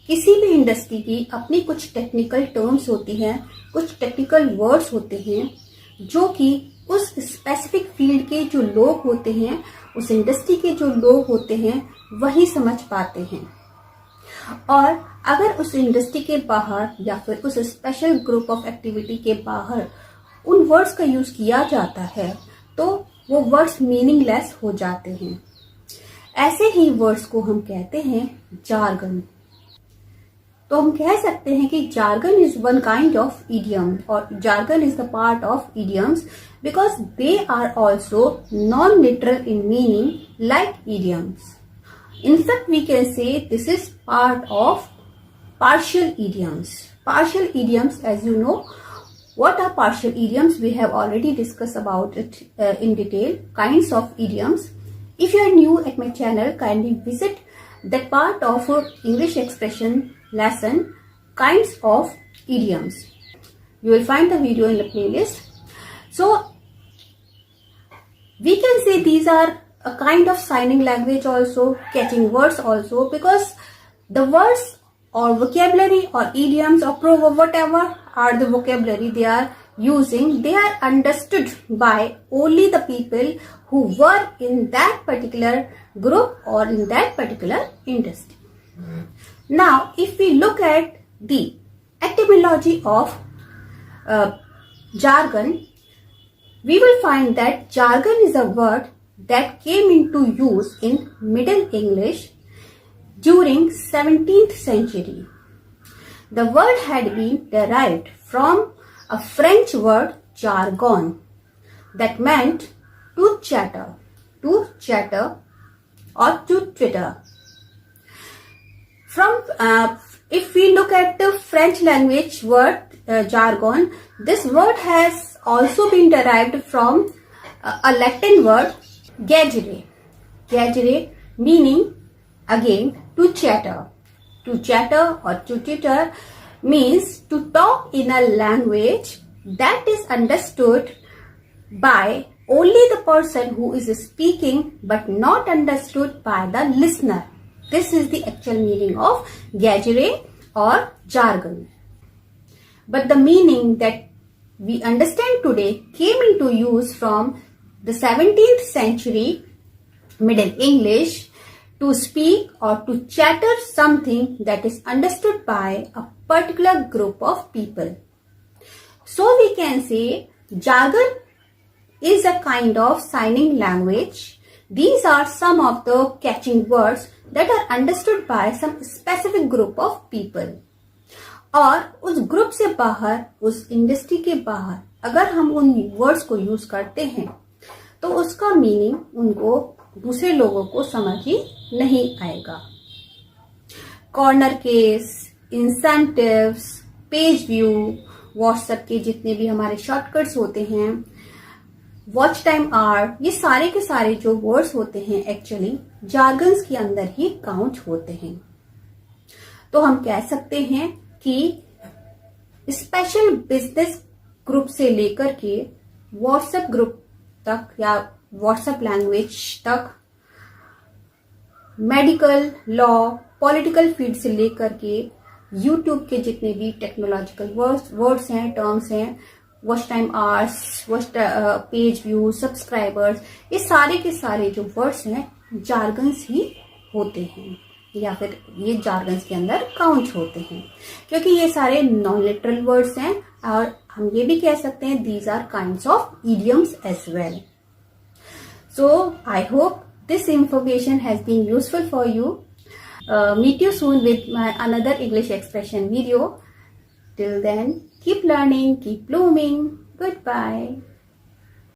किसी भी इंडस्ट्री की अपनी कुछ टेक्निकल टर्म्स होती हैं, कुछ टेक्निकल वर्ड्स होते हैं जो कि उस स्पेसिफिक फील्ड के जो लोग होते हैं, उस इंडस्ट्री के जो लोग होते हैं वही समझ पाते हैं। और अगर उस इंडस्ट्री के बाहर या फिर उस स्पेशल ग्रुप ऑफ एक्टिविटी के बाहर उन वर्ड्स का यूज किया जाता है तो वो वर्ड्स मीनिंगलेस हो जाते हैं। ऐसे ही वर्ड्स को हम कहते हैं जार्गन। तो हम कह सकते हैं कि jargon is one kind of idiom, और jargon is the part of idioms because they are also non literal in meaning like idioms. In fact, we can say this is part of partial idioms. Partial idioms, as you know, what are partial idioms? We have already discussed about it in detail. Kinds of idioms. If you are new at my channel, kindly visit that part of English expression lesson, kinds of idioms. You will find the video in the playlist. So, we can say these are a kind of signing language also, catching words also, because the words or vocabulary or idioms or proverb, whatever are the vocabulary they are using, they are understood by only the people who were in that particular group or in that particular industry. Now, if we look at the etymology of jargon, we will find that jargon is a word that came into use in Middle English during 17th century. The word had been derived from a French word jargon that meant to chatter or to twitter. If we look at the French language word jargon, this word has also been derived from a Latin word gagere. Gagere meaning again to chatter. To chatter or to titter means to talk in a language that is understood by only the person who is speaking but not understood by the listener. This is the actual meaning of gagere or jargon. But the meaning that we understand today came into use from the 17th century Middle English to speak or to chatter something that is understood by a particular group of people. So we can say jargon is a kind of signing language. These are some of the catching words that are understood by some specific group of people. और उस group से बाहर, उस industry के बाहर अगर हम उन वर्ड्स को यूज करते हैं तो उसका मीनिंग उनको दूसरे लोगों को समझ ही नहीं आएगा. Corner case, incentives, page view, WhatsApp के जितने भी हमारे शॉर्टकट्स होते हैं, वॉच टाइम आवर, ये सारे के सारे जो वर्ड्स होते हैं एक्चुअली जार्गन्स के अंदर ही काउंट होते हैं. तो हम कह सकते हैं कि स्पेशल बिजनेस ग्रुप से लेकर के व्हाट्सएप ग्रुप तक या व्हाट्सएप लैंग्वेज तक, मेडिकल, लॉ, पॉलिटिकल फील्ड से लेकर के यूट्यूब के जितने भी टेक्नोलॉजिकल वर्ड्स हैं, टर्म्स हैं, watch time hours, page view, subscribers, ये सारे के सारे जो वर्ड्स हैं जार्गन्स ही होते हैं या फिर ये जार्गन्स के अंदर काउंट होते हैं, क्योंकि ये सारे नॉन लिटरल वर्ड्स हैं. और हम ये भी कह सकते हैं these are kinds of idioms as well. So I hope this information has been useful for you. Meet you soon with my another English expression video. Till then, keep learning, keep blooming. Goodbye.